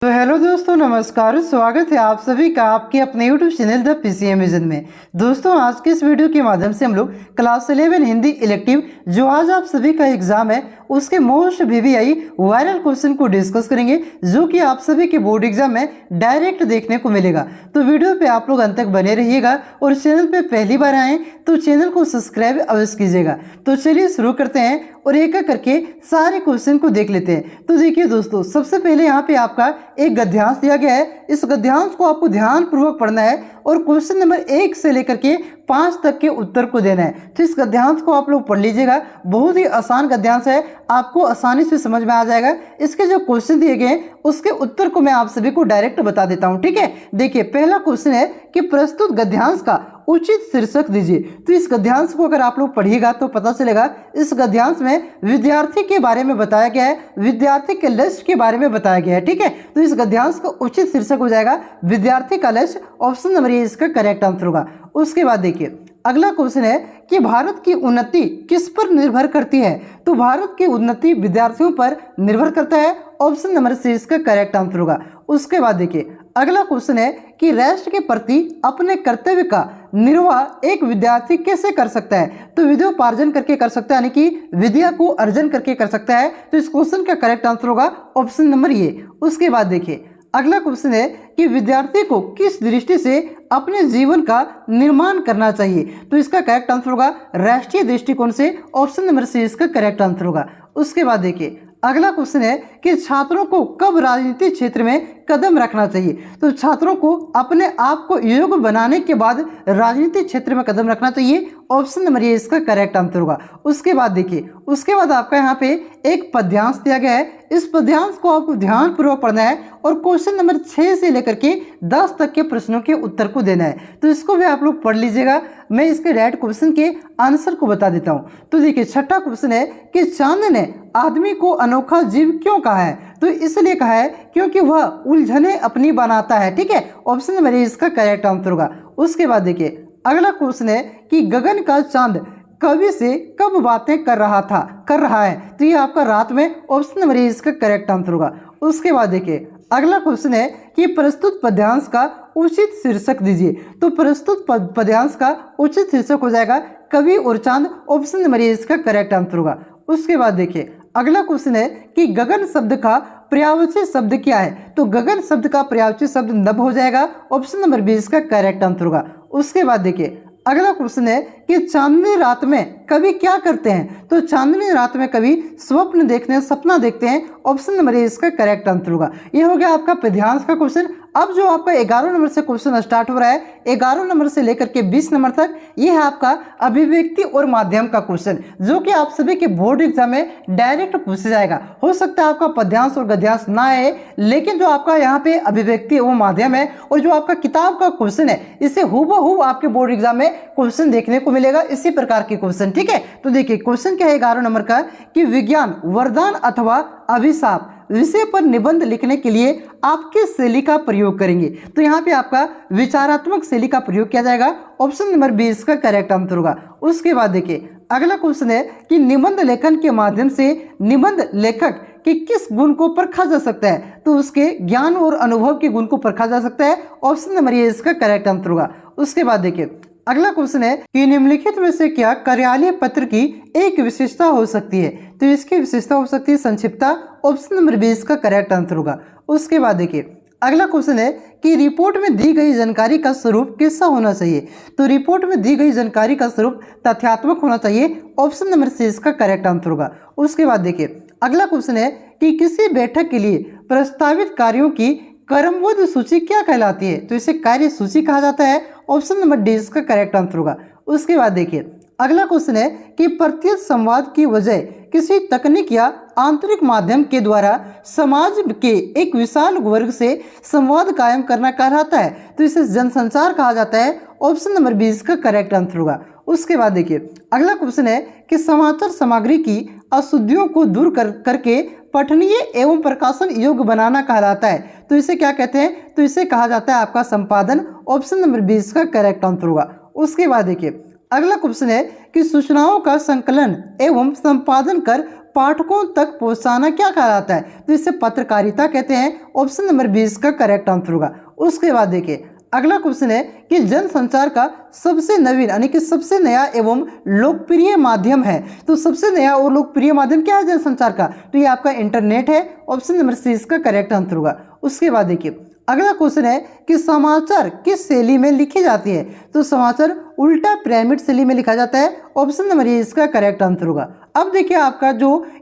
तो हेलो दोस्तों, नमस्कार। स्वागत है आप सभी का आपके अपने YouTube channel the PCM vision में। दोस्तों, आज के इस वीडियो के माध्यम से हम लोग क्लास 11 हिंदी इलेक्टिव जो आज आप सभी का एग्जाम है उसके मोस्ट VVI वायरल क्वेश्चन को डिस्कस करेंगे, जो कि आप सभी के बोर्ड एग्जाम में डायरेक्ट देखने को मिलेगा। तो वीडियो पे आप लोग अंत तक बने रहिएगा और चैनल पे पहली बार आए तो चैनल को सब्सक्राइब अवश्य कीजिएगा। तो चलिए शुरू करते हैं और एक एक करके सारे क्वेश्चन को देख लेते हैं। तो देखिए दोस्तों, सबसे पहले यहाँ पे आपका एक गद्यांश दिया गया है। इस गद्यांश को आपको ध्यान पूर्वक पढ़ना है और क्वेश्चन नंबर 1 से लेकर के 5 तक के उत्तर को देना है। तो इस गद्यांश को आप लोग पढ़ लीजिएगा, बहुत ही आसान गद्यांश है, आपको आसानी से समझ में आ जाएगा। इसके जो क्वेश्चन दिए गए उसके उत्तर को मैं आप सभी को डायरेक्ट बता देता हूं, ठीक है। देखिए, पहला क्वेश्चन है कि प्रस्तुत गद्यांश का उचित शीर्षक दीजिए। तो इस गद्यांश को अगर आप लोग पढ़िएगा तो पता चलेगा इस गद्यांश में विद्यार्थी के बारे में बताया गया है, विद्यार्थी के लक्ष्य के बारे में बताया गया है, ठीक है। तो इस गद्यांश का उचित शीर्षक हो जाएगा विद्यार्थी का लक्ष्य। ऑप्शन नंबर ए इसका करेक्ट आंसर होगा। उसके बाद देखिए, अगला क्वेश्चन है कि भारत की उन्नति किस पर निर्भर करती है। तो भारत की उन्नति विद्यार्थियों पर निर्भर करता है। ऑप्शन नंबर सी इसका करेक्ट आंसर होगा। उसके बाद देखिए, अगला क्वेश्चन है कि राष्ट्र के प्रति अपने कर्तव्य का निर्वाह एक विद्यार्थी कैसे कर सकता है। तो विद्योपार्जन करके कर सकता है, यानी कि विद्या को अर्जन करके कर सकता है। तो इस क्वेश्चन का करेक्ट आंसर होगा ऑप्शन नंबर ए। उसके बाद देखिए, अगला क्वेश्चन है कि विद्यार्थी को किस दृष्टि से अपने जीवन का निर्माण करना चाहिए। तो इसका करेक्ट आंसर होगा राष्ट्रीय दृष्टिकोण से। ऑप्शन नंबर सी इसका करेक्ट आंसर होगा। उसके बाद देखिए, अगला क्वेश्चन है कि छात्रों को कब राजनीतिक क्षेत्र में कदम रखना चाहिए। तो छात्रों को अपने आप को योग्य बनाने के बाद राजनीतिक क्षेत्र में कदम रखना चाहिए। ऑप्शन नंबर ए इसका करेक्ट आंसर होगा। उसके बाद देखिए, उसके बाद आपका यहाँ पे एक पद्यांश दिया गया है। इस पद्यांश को आपको ध्यानपूर्वक पढ़ना है और क्वेश्चन नंबर 6 से लेकर के 10 तक के प्रश्नों के उत्तर को देना है। तो इसको भी आप लोग पढ़ लीजिएगा। मैं इसके डायरेक्ट क्वेश्चन के आंसर को बता देता हूँ। तो देखिए, छठा क्वेश्चन है कि चांद ने आदमी को अनोखा जीव क्यों कहा है। तो इसलिए कहा है क्योंकि वह उलझने अपनी बनाता है, ठीक है। ऑप्शन नंबर ए इसका करेक्ट आंसर होगा। उसके बाद देखिए, अगला क्वेश्चन है कि गगन का चांद कवि से कब बातें कर रहा है। तो ये आपका रात में। ऑप्शन नंबर ए इसका करेक्ट आंसर होगा। उसके बाद देखिए, अगला क्वेश्चन है कि प्रस्तुत पद्यांश का उचित शीर्षक दीजिए। तो प्रस्तुत पद्यांश का उचित शीर्षक हो जाएगा कवि और चांद। ऑप्शन नंबर ए इसका करेक्ट आंसर होगा। उसके बाद देखिए, अगला क्वेश्चन है कि गगन शब्द का पर्यायवाची शब्द क्या है। तो गगन शब्द का पर्यायवाची शब्द नभ हो जाएगा। ऑप्शन नंबर बी इसका करेक्ट आंसर होगा। उसके बाद देखिए, अगला क्वेश्चन है कि चांदनी रात में कवि क्या करते हैं। तो चांदनी रात में कवि स्वप्न देखते हैं, सपना देखते हैं। ऑप्शन नंबर ए इसका करेक्ट आंसर होगा। यह हो गया आपका पद्यांश का क्वेश्चन। अब जो आपका 11 नंबर से क्वेश्चन स्टार्ट हो रहा है, 11 नंबर से लेकर के 20 नंबर तक, यह है आपका अभिव्यक्ति और माध्यम का क्वेश्चन, जो कि आप सभी के बोर्ड एग्जाम में डायरेक्ट पूछा जाएगा। हो सकता है आपका पद्यांश और गद्यांश ना आए, लेकिन जो आपका यहाँ पे अभिव्यक्ति और माध्यम है और जो आपका किताब का क्वेश्चन है, इसे हूबहू आपके बोर्ड एग्जाम में क्वेश्चन देखने को मिलेगा, इसी प्रकार के क्वेश्चन, ठीक है। तो देखिए, क्वेश्चन क्या है 11 नंबर का कि विज्ञान वरदान अथवा अभिशाप विषय पर निबंध लिखने के लिए आप किस शैली का प्रयोग करेंगे। तो यहाँ पे आपका विचारात्मक शैली का प्रयोग किया जाएगा। ऑप्शन नंबर 20 का करेक्ट आंसर होगा। उसके बाद देखिए, अगला क्वेश्चन है कि निबंध लेखन के माध्यम से निबंध लेखक कि किस गुण को परखा जा सकता है। तो उसके ज्ञान और अनुभव के गुण को परखा जा सकता है। ऑप्शन नंबर ए इसका करेक्ट आंसर होगा। उसके बाद देखिए, अगला क्वेश्चन है कि निम्नलिखित में से क्या कार्यालय पत्र की एक विशेषता हो सकती है। तो इसकी विशेषता हो सकती है संक्षिप्तता। ऑप्शन नंबर 20 का करेक्ट आंसर होगा। उसके बाद देखिए, अगला क्वेश्चन है कि रिपोर्ट में दी गई जानकारी का स्वरूप कैसा होना चाहिए। तो रिपोर्ट में दी गई जानकारी का स्वरूप तथ्यात्मक होना चाहिए। ऑप्शन नंबर सी इसका करेक्ट आंसर होगा। उसके बाद देखिए, अगला क्वेश्चन है कि किसी बैठक के लिए प्रस्तावित कार्यों की क्रमबद्ध सूची क्या कहलाती है। तो इसे कार्य सूची कहा जाता है। ऑप्शन नंबर डी इसका करेक्ट आंसर होगा। उसके बाद देखिए, अगला क्वेश्चन है कि प्रत्यक्ष संवाद की वजह किसी तकनीक या आंतरिक माध्यम के द्वारा समाज के एक विशाल वर्ग से संवाद कायम करना कहलाता है। तो इसे जनसंचार कहा जाता है। ऑप्शन नंबर 20 का करेक्ट आंसर होगा। उसके बाद देखिए, अगला क्वेश्चन है कि समाचार सामग्री की अशुद्धियों को दूर करके पठनीय एवं प्रकाशन योग्य बनाना कहलाता है। तो इसे क्या कहते हैं। तो इसे कहा जाता है आपका संपादन। ऑप्शन नंबर 20 का करेक्ट आंसर होगा। उसके बाद देखिए, अगला क्वेश्चन है कि सूचनाओं का संकलन एवं संपादन कर पाठकों तक पहुंचाना क्या कहलाता है? तो इसे पत्रकारिता कहते हैं। ऑप्शन नंबर 20 का करेक्ट आंसर होगा। उसके बाद देखिए अगला क्वेश्चन है कि जनसंचार का सबसे नवीन यानी कि सबसे नया एवं लोकप्रिय माध्यम है। तो सबसे नया और लोकप्रिय माध्यम क्या है जनसंचार का? तो ये आपका इंटरनेट है। ऑप्शन नंबर 3 इसका करेक्ट आंसर होगा। उसके बाद देखिए अगला क्वेश्चन है कि समाचार किस शैली में लिखी जाती है? तो समाचार उल्टा पिरामिड शैली में लिखा जाता है। ऑप्शन नंबर ए इसका करेक्ट आंसर होगा। अब देखिए आपका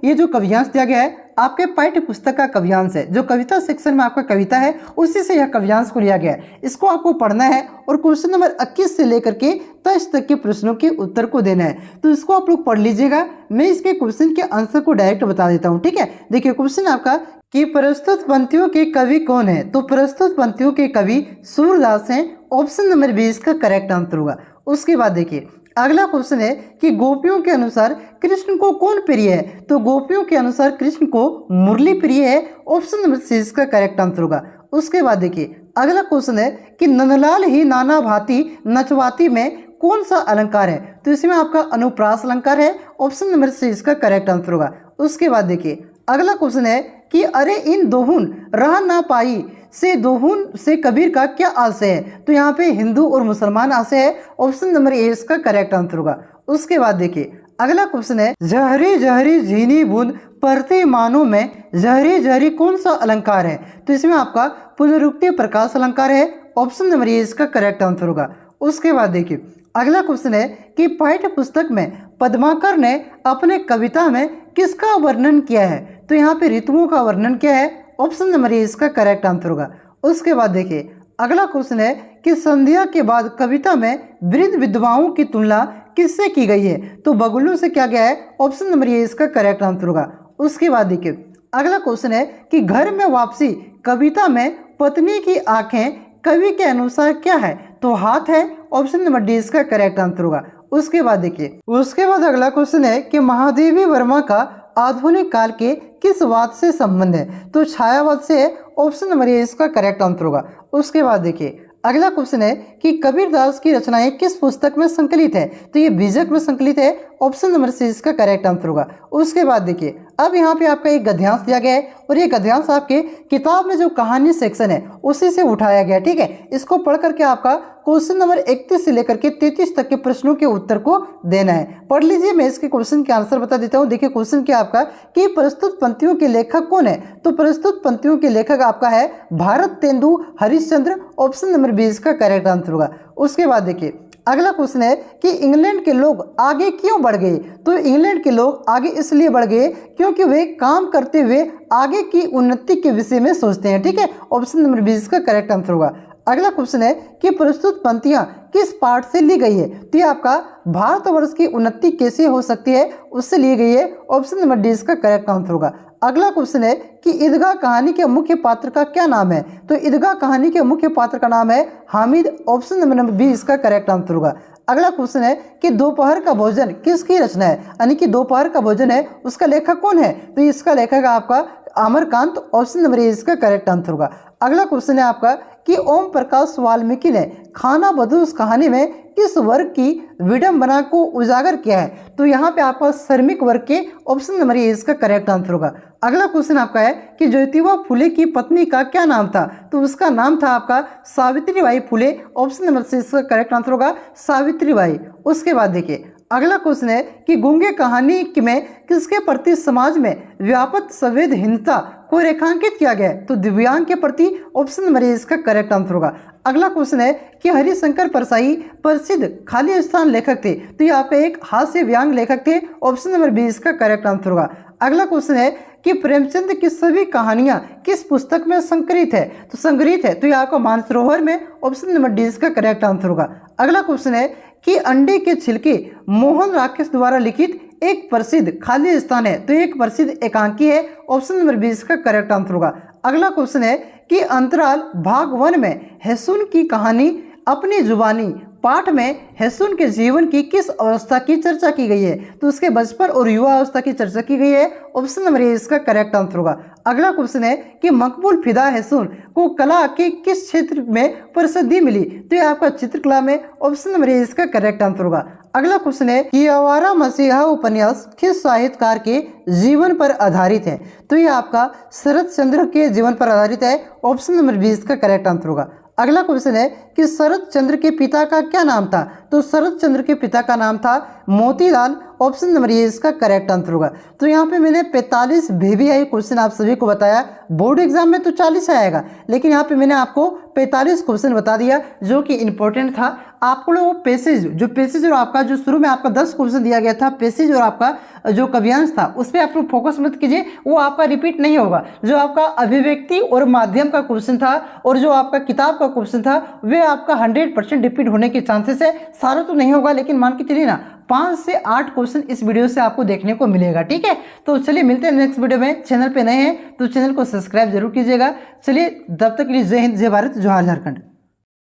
ये जो कवियांश दिया गया है आपके पाठ्य पुस्तक का कवियांश है। जो कविता सेक्शन में आपका कविता है उसी से यह कवियांश को लिया गया है। इसको आपको पढ़ना है और क्वेश्चन नंबर 21 से लेकर के 23 तक के प्रश्नों के उत्तर को देना है। तो इसको आप लोग पढ़ लीजिएगा। मैं इसके क्वेश्चन के आंसर को डायरेक्ट बता देता हूँ, ठीक है। देखिए क्वेश्चन आपका कि प्रस्तुत पंक्तियों के कवि कौन है? तो प्रस्तुत पंक्तियों के कवि सूरदास हैं। ऑप्शन नंबर 20 का करेक्ट आंसर होगा। उसके बाद देखिए अगला क्वेश्चन है कि गोपियों के अनुसार कृष्ण को कौन प्रिय है? तो गोपियों के अनुसार कृष्ण को मुरली प्रिय है। ऑप्शन नंबर 6 का करेक्ट आंसर होगा। उसके बाद देखिए अगला क्वेश्चन है कि नंदलाल ही नाना भांति नचवाती में कौन सा अलंकार है? तो इसमें आपका अनुप्रास अलंकार है। ऑप्शन नंबर 6 इसका करेक्ट आंसर होगा। उसके बाद देखिए अगला क्वेश्चन है कि अरे इन दोहुन रह ना पाई से दोहुन से कबीर का क्या आशय है? तो यहाँ पे हिंदू और मुसलमान आशय है। ऑप्शन नंबर ए इसका करेक्ट आंसर होगा। उसके बाद देखिए अगला क्वेश्चन है जहरी जहरी झीनी बूंद परती मानो में जहरी जहरी कौन सा अलंकार है? तो इसमें आपका पुनरुक्ति प्रकाश अलंकार है। ऑप्शन नंबर ए इसका करेक्ट आंसर होगा। उसके बाद देखिए अगला क्वेश्चन है कि पाठ्य पुस्तक में पद्माकर ने अपने कविता में किसका वर्णन किया है? तो यहाँ पे ऋतुओं का वर्णन किया है। ऑप्शन नंबर ए इसका करेक्ट आंसर होगा। उसके बाद देखिए अगला क्वेश्चन है कि संध्या के बाद कविता में वृद्ध विधवाओं की तुलना किससे की गई है? तो बगुलों से किया गया है। ऑप्शन नंबर ए इसका करेक्ट आंसर होगा। उसके बाद देखिए अगला क्वेश्चन है कि घर में वापसी कविता में पत्नी की आंखें कवि के अनुसार क्या है? तो हाथ है। ऑप्शन नंबर डी इसका करेक्ट आंसर होगा। उसके बाद देखिए उसके बाद अगला क्वेश्चन है कि महादेवी वर्मा का आधुनिक काल के किस वाद से संबंध है? तो छायावाद से है। ऑप्शन नंबर ए इसका करेक्ट आंसर होगा। उसके बाद देखिए अगला क्वेश्चन है कि कबीरदास की रचनाएं किस पुस्तक में संकलित है? तो ये बीजक में संकलित है। ऑप्शन नंबर सी इसका करेक्ट आंसर होगा। उसके बाद देखिए अब यहाँ पे आपका एक गद्यांश दिया गया है और ये गद्यांश आपके किताब में जो कहानी सेक्शन है उसी से उठाया गया, ठीक है। इसको पढ़ करके आपका क्वेश्चन नंबर 31 से लेकर के 33 तक के प्रश्नों के उत्तर को देना है। पढ़ लीजिए, मैं इसके क्वेश्चन के आंसर बता देता हूँ। देखिए क्वेश्चन क्या आपका कि प्रस्तुत पंक्तियों के लेखक कौन है? तो प्रस्तुत पंक्तियों के लेखक आपका है भारत तेंदु हरिश्चंद्र। ऑप्शन नंबर 20 का करेक्ट आंसर होगा। उसके बाद देखिए अगला क्वेश्चन है कि इंग्लैंड के लोग आगे क्यों बढ़ गए? तो इंग्लैंड के लोग आगे इसलिए बढ़ गए क्योंकि वे काम करते हुए आगे की उन्नति के विषय में सोचते हैं, ठीक है। ऑप्शन नंबर 20 का करेक्ट आंसर होगा। अगला क्वेश्चन है कि प्रस्तुत पंक्तियां किस पाठ से ली गई है? तो ये आपका भारतवर्ष की उन्नति कैसे हो सकती है उससे ली गई है। ऑप्शन नंबर डी इसका करेक्ट आंसर होगा। अगला क्वेश्चन है कि ईदगाह कहानी के मुख्य पात्र का क्या नाम है? तो ईदगाह कहानी के मुख्य पात्र का नाम है हामिद। ऑप्शन नंबर बी इसका करेक्ट आंसर होगा। अगला क्वेश्चन है कि दोपहर का भोजन किसकी रचना है? यानी कि दोपहर का भोजन है उसका लेखक कौन है? तो इसका लेखक आपका अमरकांत। ऑप्शन नंबर ए इसका करेक्ट आंसर होगा। अगला क्वेश्चन है आपका कि ओम प्रकाश वाल्मीकि ने खाना बदोश कहानी में किस वर्ग की विडंबना को उजागर किया है? तो यहाँ पे आपका श्रमिक वर्ग के। ऑप्शन नंबर ए इसका करेक्ट आंसर होगा। अगला क्वेश्चन आपका है कि ज्योतिबा फुले की पत्नी का क्या नाम था? तो उसका नाम था आपका Savitribai Phule. Option number C इसका करेक्ट आंसर होगा सावित्रीबाई। उसके बाद देखिए अगला क्वेश्चन है कि गूंगे कहानी में किसके प्रति समाज में व्यापक संवेदनहीनता को रेखांकित किया गया है? तो दिव्यांग के प्रति। ऑप्शन नंबर ए इसका करेक्ट आंसर होगा। अगला क्वेश्चन है कि हरिशंकर परसाई प्रसिद्ध खाली स्थान लेखक थे। तो ये आपका एक हास्य व्यंग लेखक थे। ऑप्शन नंबर बी इसका करेक्ट आंसर होगा। अगला क्वेश्चन है कि प्रेमचंद की सभी कहानियां किस पुस्तक में संकलित है? तो संग्रहित है। तो ये आपका मानसरोवर में। ऑप्शन नंबर डी इसका करेक्ट आंसर होगा। अगला क्वेश्चन है कि अंडे के छिलके मोहन राकेश द्वारा लिखित एक प्रसिद्ध खाली स्थान है। तो एक प्रसिद्ध एकांकी है। ऑप्शन नंबर 20 का करेक्ट आंसर होगा। अगला क्वेश्चन है कि अंतराल भाग 1 में हैसुन की कहानी अपनी जुबानी पाठ में हेसुन के जीवन की किस अवस्था की चर्चा की गई है? तो उसके बचपन और युवा अवस्था की चर्चा की गई है। ऑप्शन नंबर ए इसका करेक्ट आंसर होगा। अगला क्वेश्चन है कि मकबूल फिदा हेसुन को कला के किस क्षेत्र में प्रसिद्धि मिली? तो ये आपका चित्रकला में। ऑप्शन नंबर ए इसका करेक्ट आंसर होगा। अगला क्वेश्चन है कि आवारा मसीहा उपन्यास किस साहित्यकार के जीवन पर आधारित है? तो ये आपका शरद चंद्र के जीवन पर आधारित है। ऑप्शन नंबर बी इसका करेक्ट आंसर होगा। अगला क्वेश्चन है कि शरद चंद्र के पिता का क्या नाम था? तो शरद चंद्र के पिता का नाम था मोतीलाल। ऑप्शन नंबर ए इसका करेक्ट आंसर होगा। तो यहाँ पे मैंने 45 VVI क्वेश्चन आप सभी को बताया। बोर्ड एग्जाम में तो 40 आएगा, लेकिन यहाँ पे मैंने आपको 45 क्वेश्चन बता दिया जो कि इंपॉर्टेंट था। आपको वो पैसेज और आपका जो शुरू में आपका 10 क्वेश्चन दिया गया था, पैसेज और आपका जो काव्यांश था, उस पर आप लोग फोकस मत कीजिए, वो आपका रिपीट नहीं होगा। जो आपका अभिव्यक्ति और माध्यम का क्वेश्चन था और जो आपका किताब का क्वेश्चन था, वे आपका 100% रिपीट होने के चांसेस है। सारा तो नहीं होगा, लेकिन मान के चलिए ना 5 से 8 क्वेश्चन इस वीडियो से आपको देखने को मिलेगा। ठीक है, तो चलिए मिलते हैं नेक्स्ट वीडियो में। चैनल पे नए हैं तो चैनल को सब्सक्राइब जरूर कीजिएगा। चलिए तब तक के लिए जय हिंद, जय भारत, जोहार झारखंड।